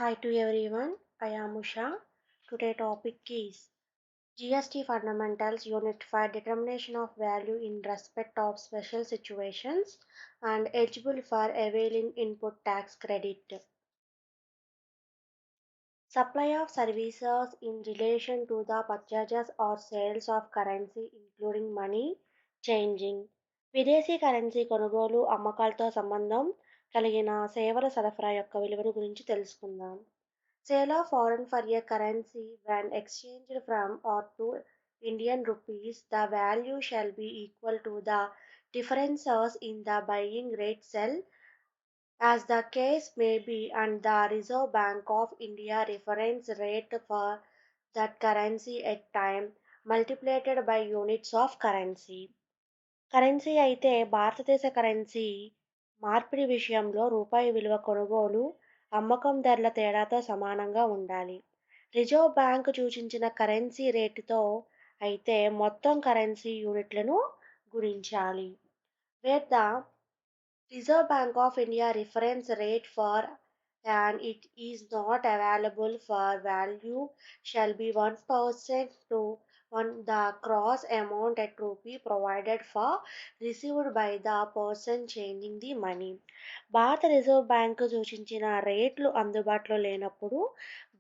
Hi to everyone, I am Usha. Today topic is GST Fundamentals Unified Determination of Value in Respect of Special Situations and Eligible for Availing Input Tax Credit. Supply of services in relation to the purchases or sales of currency including money changing. విదేశీ currency కొనుగోలు అమ్మకాలతో సంబంధం కలిగిన సేవల సరఫరా యొక్క విలువను గురించి తెలుసుకుందాం. Sale of foreign for a currency when exchanged from or to Indian rupees, the value shall be equal to the differences in the buying rate sell as the case may be and the Reserve Bank of India reference rate for that currency at time multiplied by units of currency. Currency అయితే భారతదేశ currency మార్పిడి విషయంలో రూపాయి విలువ కొనుగోలు, అమ్మకం ధరల తేడాతో సమానంగా ఉండాలి. రిజర్వ్ బ్యాంక్ సూచించిన కరెన్సీ రేటుతో అయితే మొత్తం కరెన్సీ యూనిట్లను గుణించాలి. Wear the Reserve Bank of India reference rate for and it is not available for value shall be 1% to one the cross amount at rupee provided for received by the person changing the money. భారత reserve bank సూచించిన రేట్లు అందుబాటులో లేనప్పుడు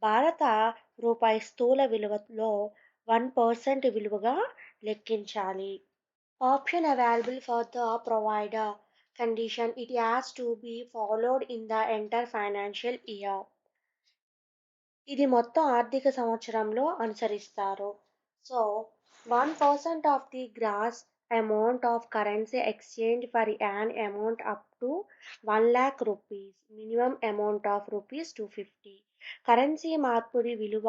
భారత రూపాయి స్థూల విలువలో 1% విలువగా లెక్కించాలి. Option available for the provider condition it has to be followed in the entire financial year. ఇది మొత్తం ఆర్థిక సంవత్సరంలో అనుసరిస్తారు. So 1% of the gross amount of currency exchange for an amount up to 1 lakh rupees. Minimum amount of rupees 250. Currency మార్పిడి విలువ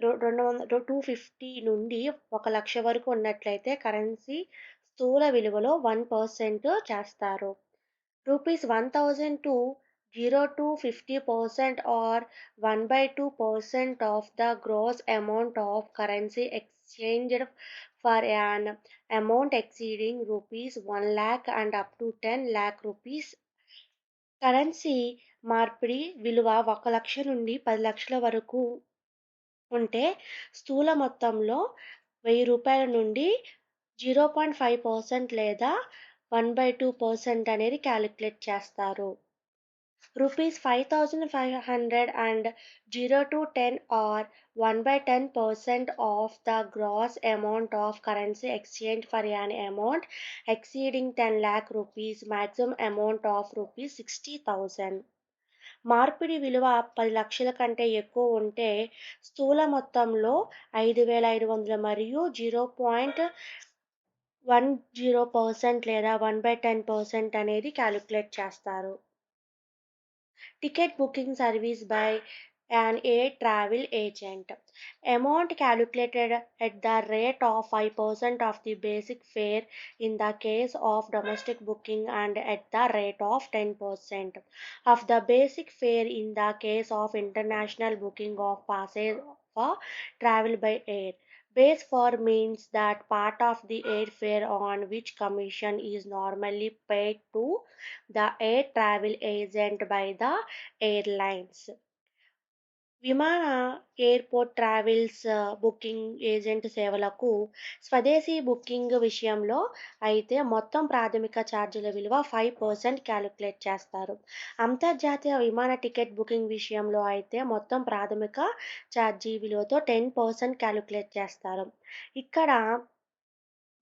250 నుండి 1,00,000 వరకు ఉన్నట్లయితే కరెన్సీ స్థూల విలువలో 1% చేస్తారు. Rupees 1,000 to 0 to 50% or 1/2% of the gross amount of currency exchanged for an amount exceeding rupees 1 lakh and up to 10 lakh rupees. Currency మార్పిడి విలువ 1,00,000 నుండి 10,00,000 వరకు ఉంటే స్థూల మొత్తంలో రూ. 1,000 నుండి 0.5% లేదా 1/2% అనేది క్యాలిక్యులేట్ చేస్తారు. Rupees 5,500 and 0 to 10 or 1/10% of the gross amount of currency exchanged for an amount exceeding 10 lakh rupees, maximum amount of rupees 60,000. మార్పిడి విలువ 10,00,000 కంటే ఎక్కువ ఉంటే స్థూల మొత్తంలో 5,500 మరియు 0.10% లేదా 1/10% అనేది క్యాలిక్యులేట్ చేస్తారు. Ticket booking service by an air travel agent. Amount calculated at the rate of 5% of the basic fare in the case of domestic booking and at the rate of 10% of the basic fare in the case of international booking of passage for travel by air. Base fare means that part of the airfare on which commission is normally paid to the air travel agent by the airlines. విమాన airport travels booking agent సేవలకు స్వదేశీ booking విషయంలో అయితే మొత్తం ప్రాథమిక ఛార్జీల విలువ 5% calculate చేస్తారు. అంతర్జాతీయ విమాన టికెట్ బుకింగ్ విషయంలో అయితే మొత్తం ప్రాథమిక ఛార్జీ విలువతో 10% క్యాలిక్యులేట్ చేస్తారు. ఇక్కడ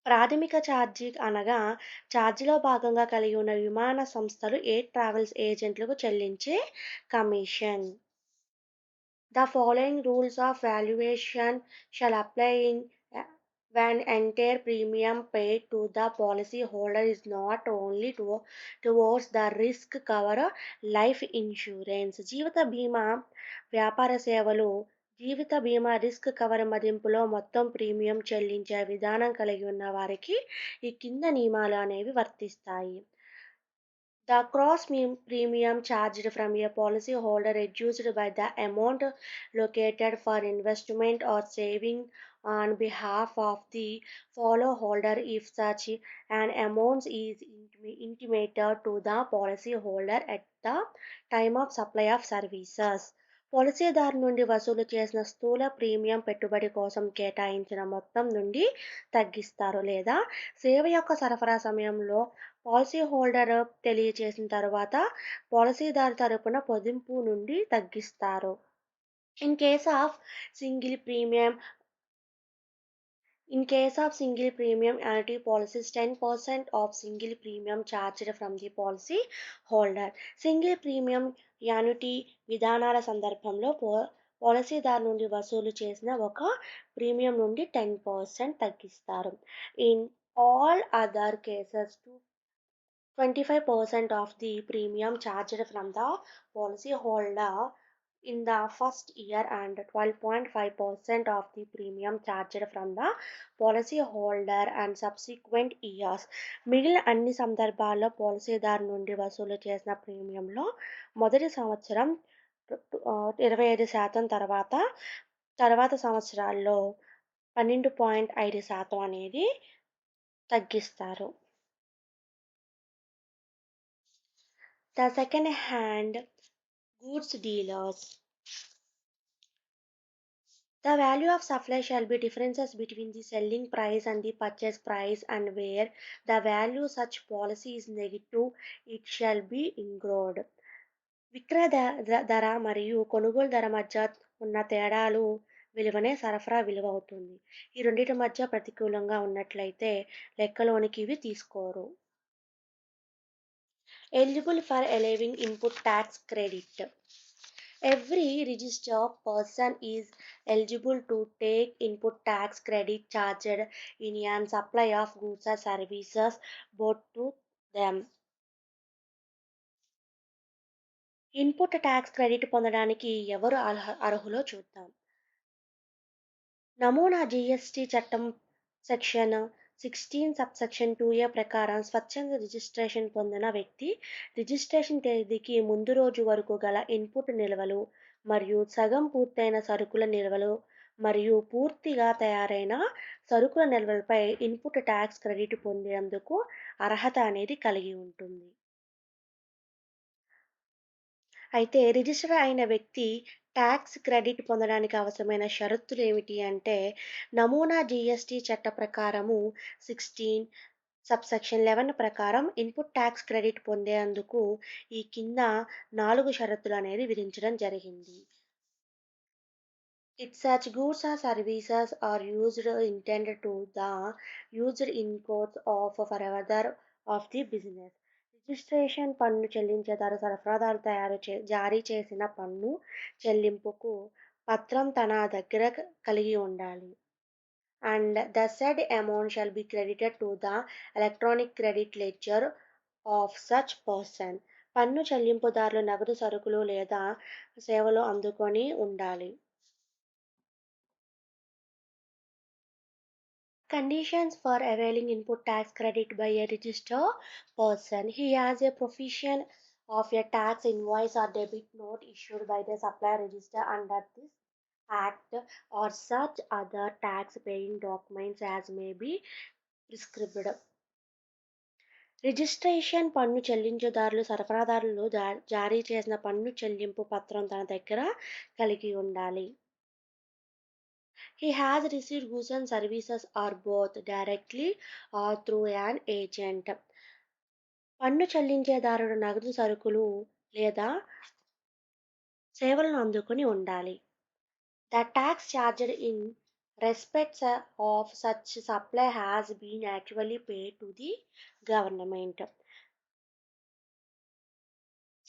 ప్రాథమిక ఛార్జీ అనగా ఛార్జీలో భాగంగా కలిగి ఉన్న విమాన సంస్థలు ఎయిర్ ట్రావెల్స్ ఏజెంట్లకు చెల్లించే commission. The following rules of valuation shall apply when entire premium paid to the policyholder is not only towards the risk cover life insurance. జీవిత బీమా వ్యాపార సేవలు జీవిత బీమా రిస్క్ కవర్ మదింపులో మొత్తం ప్రీమియం చెల్లించే విధానం కలిగి ఉన్న వారికి ఈ కింద నియమాలు అనేవి వర్తిస్తాయి. The gross premium charged from a policyholder reduced by the amount located for investment or saving on behalf of the policyholder if such an amount is intimated to the policyholder at the time of supply of services. పాలసీదారు నుండి వసూలు చేసిన స్థూల premium పెట్టుబడి కోసం కేటాయించిన మొత్తం నుండి తగ్గిస్తారు, లేదా సేవ యొక్క సరఫరా సమయంలో పాలసీ హోల్డర్ తెలియచేసిన తర్వాత పాలసీదారు తరపున పొదుపు నుండి తగ్గిస్తారు. In case of single premium In case of single premium annuity policies, 10% of single premium charged from the policy holder. Single premium annuity విధానాల సందర్భంలో పాలసీదారు నుండి వసూలు చేసిన ఒక ప్రీమియం నుండి 10% తగ్గిస్తారు. In all other cases 25% of the premium charged from the policyholder in the first year and 12.5% of the premium charged from the policyholder and subsequent years. మిగిలిన అన్ని సందర్భాల్లో పాలసీదారు నుండి వసూలు చేసిన ప్రీమియంలో మొదటి సంవత్సరం 25% తర్వాత సంవత్సరాల్లో 12.5% అనేది తగ్గిస్తారు. The second-hand goods dealers. The value of supply shall be differences between the selling price and the purchase price, and where the value such policy is negative, it shall be ignored. విక్రయ ధర మరియు కొనుగోలు ధర మధ్య ఉన్న తేడాలు విలువనే సరఫరా విలువ అవుతుంది. ఈ రెండింటి మధ్య ప్రతికూలంగా ఉన్నట్లయితే లెక్కలోనికి ఇవి తీసుకోరు. Eligible for allowing input tax credit. Every registered person is eligible to take input tax credit charged in an supply of goods or services bought to them. Input tax credit పొందడానికి ఎవరు అర్హులో చూద్దాం. నమూనా జీఎస్టీ చట్టం section 16 subsection 2A ప్రకారం స్వచ్ఛంద registration పొందిన వ్యక్తి registration తేదీకి ముందు రోజు వరకు గల ఇన్పుట్ నిల్వలు మరియు సగం పూర్తయిన సరుకుల నిల్వలు మరియు పూర్తిగా తయారైన సరుకుల నిల్వలపై ఇన్పుట్ ట్యాక్స్ క్రెడిట్ పొందేందుకు అర్హత అనేది కలిగి ఉంటుంది. అయితే రిజిస్టర్ అయిన వ్యక్తి ట్యాక్స్ క్రెడిట్ పొందడానికి అవసరమైన షరతులు ఏమిటి అంటే, నమూనా జీఎస్టీ చట్ట ప్రకారము 16 సబ్సెక్షన్ 11 ప్రకారం ఇన్పుట్ ట్యాక్స్ క్రెడిట్ పొందేందుకు ఈ కింద 4 షరతులు అనేది విధించడం జరిగింది. If such goods or services are used intended to the used in course of further of the business. Registration పన్ను చెల్లించేదారు సరఫరాదారు జారీ చేసిన పన్ను చెల్లింపుకు పత్రం తన దగ్గర కలిగి ఉండాలి. And the said amount shall be credited to the electronic credit ledger of such person. పన్ను చెల్లింపుదారులు నగదు సరుకులు లేదా సేవలు అందుకొని ఉండాలి. Conditions for availing input tax credit by a registered person. He has a provision of a tax invoice or debit note issued by the supplier register under this act or such other tax paying documents as may be prescribed. Registration పన్ను చెల్లించుదారులు సరఫరాదారులు జారీ చేసిన పన్ను చెల్లింపు పత్రం తన దగ్గర కలిగి ఉండాలి. He has received goods and services or both directly or through an agent. పన్ను చెల్లించేదారుడు నగదు సరుకులు లేదా సేవలను అందుకొని ఉండాలి. The tax charged in respect of such supply has been actually paid to the government.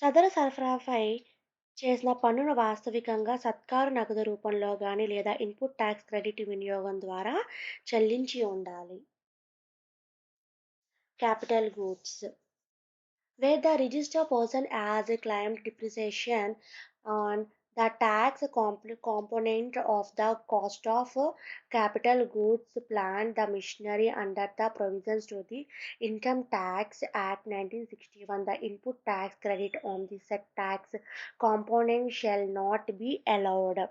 సదరు సరఫరాపై చేసిన పన్నును వాస్తవికంగా సత్కారు నగదు రూపంలో గాని లేదా ఇన్పుట్ ట్యాక్స్ క్రెడిట్ వినియోగం ద్వారా చెల్లించి ఉండాలి. Capital goods. Where the registered person has claimed depreciation on the tax component of the cost of capital goods, plant, the machinery under the provisions to the Income Tax Act 1961, the input tax credit on the said tax component shall not be allowed.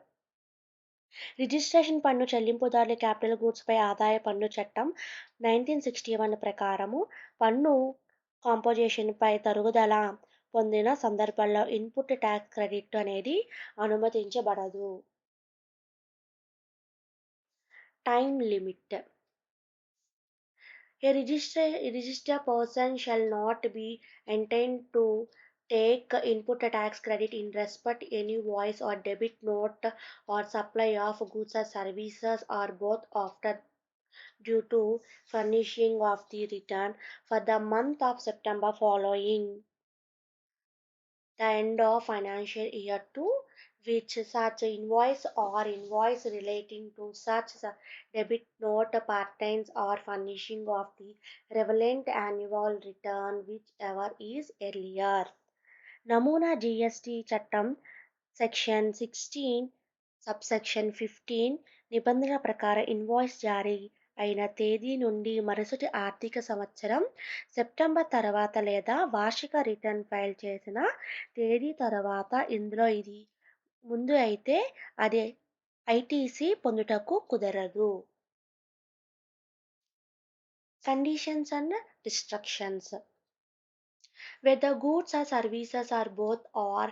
Registration పన్ను చెల్లింపుదారుల capital goods పై ఆదాయ పన్ను చట్టం 1961 ప్రకారము పన్ను కాంపోజిషన్పై తరుగుదల పొందిన సందర్భాల్లో input tax credit అనేది అనుమతించబడదు. Time limit. A registered person shall not be entitled to take input tax credit in respect any voice or debit note or supply of goods or services or both after due to furnishing of the return for the month of September following the end of financial year to which such invoice or invoice relating to such debit note pertains or furnishing of the relevant annual return whichever is earlier. నమూనా GST చట్టం section 16 subsection 15 నిబంధనల ప్రకారం invoice జారీ అయిన తేదీ నుండి మరుసటి ఆర్థిక సంవత్సరం సెప్టెంబర్ తర్వాత లేదా వార్షిక రిటర్న్ ఫైల్ చేసిన తేదీ తర్వాత ఇందులో ఇది ముందు అయితే అది ఐటీసీ పొందుటకు కుదరదు. Conditions and restrictions. Where the goods or services are both are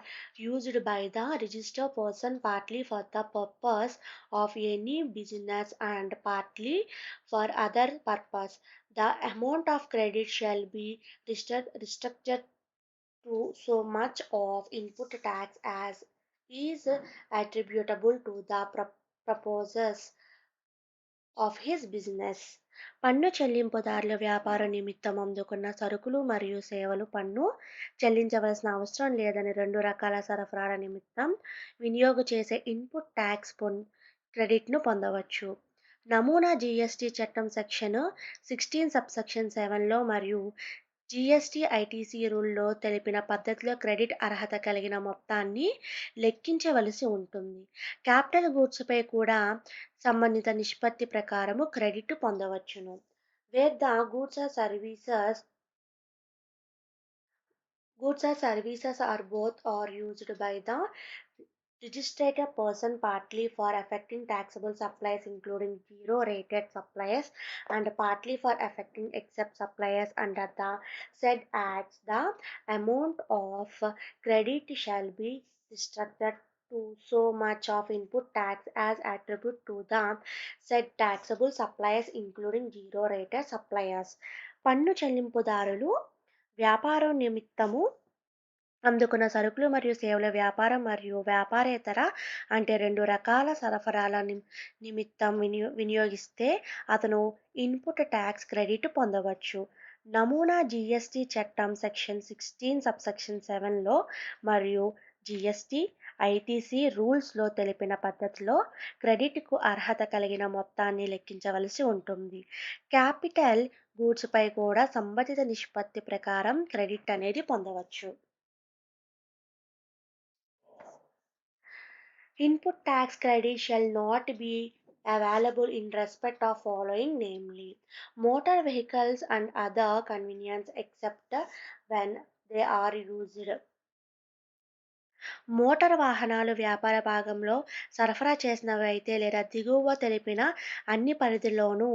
used by the registered person partly for the purpose of any business and partly for other purpose, the amount of credit shall be restricted to so much of input tax as is attributable to the purposes of his business. పన్ను చెల్లింపుదారుల వ్యాపార నిమిత్తం అందుకున్న సరుకులు మరియు సేవలు పన్ను చెల్లించవలసిన అవసరం లేదని రెండు రకాల సరఫరాల నిమిత్తం వినియోగం చేసే ఇన్పుట్ ట్యాక్స్ క్రెడిట్ను పొందవచ్చు. నమూనా జీఎస్టీ చట్టం సెక్షన్ 16 సబ్సెక్షన్ 7లో మరియు జీఎస్టీ ఐటీసీ రూల్లో తెలిపిన పద్ధతిలో క్రెడిట్ అర్హత కలిగిన మొత్తాన్ని లెక్కించవలసి ఉంటుంది. క్యాపిటల్ గూడ్స్పై కూడా సంబంధిత నిష్పత్తి ప్రకారము క్రెడిట్ పొందవచ్చును. Wear the goods or services are both are used by the registered person partly for affecting taxable supplies including zero rated suppliers and partly for affecting exempt suppliers under the said acts, the amount of credit shall be restricted to so much of input tax as attribute to the said taxable suppliers including zero rated suppliers. పన్ను చెల్లింపుదారులు వ్యాపారం నిమిత్తము అందుకున్న సరుకులు మరియు సేవల వ్యాపారం మరియు వ్యాపారేతర అంటే రెండు రకాల సరఫరాల నిమిత్తం వినియోగిస్తే అతను ఇన్పుట్ ట్యాక్స్ క్రెడిట్ పొందవచ్చు. నమూనా జీఎస్టీ చట్టం సెక్షన్ 16 సబ్సెక్షన్ 7లో మరియు జీఎస్టీ ఐటీసీ రూల్స్లో తెలిపిన పద్ధతిలో క్రెడిట్కు అర్హత కలిగిన మొత్తాన్ని లెక్కించవలసి ఉంటుంది. క్యాపిటల్ గూడ్స్పై కూడా సంబంధిత నిష్పత్తి ప్రకారం క్రెడిట్ అనేది పొందవచ్చు. Input tax credit shall not be available in respect of following namely motor vehicles and other convenience except when they are used. Motor వాహనాలు వ్యాపార భాగంలో సరఫరా చేసినవి అయితే లేదా దిగువ తెలిపిన అన్ని పరిధిలోనూ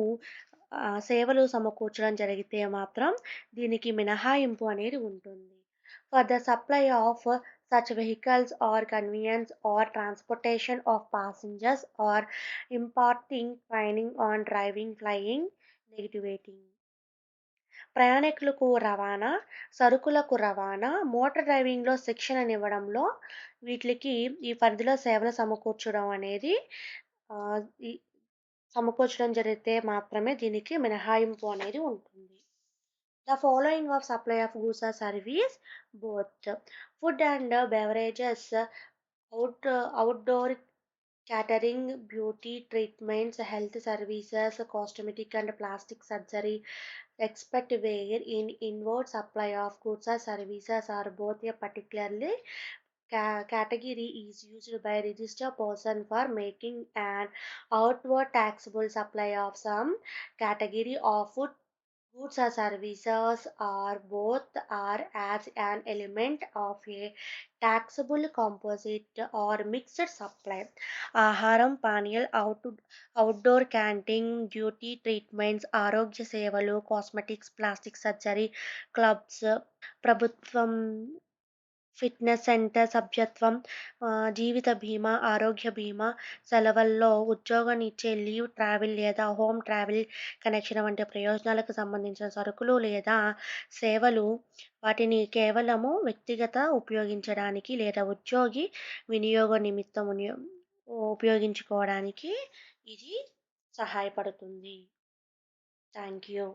సేవలు సమకూర్చడం జరిగితే మాత్రం దీనికి మినహాయింపు అనేది ఉంటుంది. For the supply of such vehicles or conveyance or transportation of passengers or imparting training on driving, flying, navigating. ప్రయాణికులకు రవాణా, సరుకులకు రవాణా, మోటార్ డ్రైవింగ్లో శిక్షణనివ్వడంలో వీటికి ఈ పరిధిలో సేవలు సమకూర్చడం అనేది ఈ సమకూర్చడం జరిగితే మాత్రమే దీనికి మినహాయింపు అనేది ఉంటుంది. The following of supply of goods or service both food and beverages, outdoor catering, beauty treatments, health services, cosmetic and plastic surgery, expect where in inward supply of goods or services are both a particularly category is used by registered person for making an outward taxable supply of some category of food goods or services or both are as an element of a taxable composite or mixed supply. ఆహారం పానీయాలు outdoor canteen beauty treatments ఆరోగ్య సేవలు cosmetics plastic surgery clubs ప్రభుత్వం fitness centre సభ్యత్వం, జీవిత బీమా, ఆరోగ్య బీమా, సెలవుల్లో ఉద్యోగాన్నిచ్చే లీవ్, ట్రావెల్ లేదా హోమ్ ట్రావెల్ కనెక్షన్ వంటి ప్రయోజనాలకు సంబంధించిన సరుకులు లేదా సేవలు. వాటిని కేవలము వ్యక్తిగత ఉపయోగించడానికి లేదా ఉద్యోగి వినియోగం నిమిత్తం ఉపయోగించుకోవడానికి ఇది సహాయపడుతుంది. Thank you.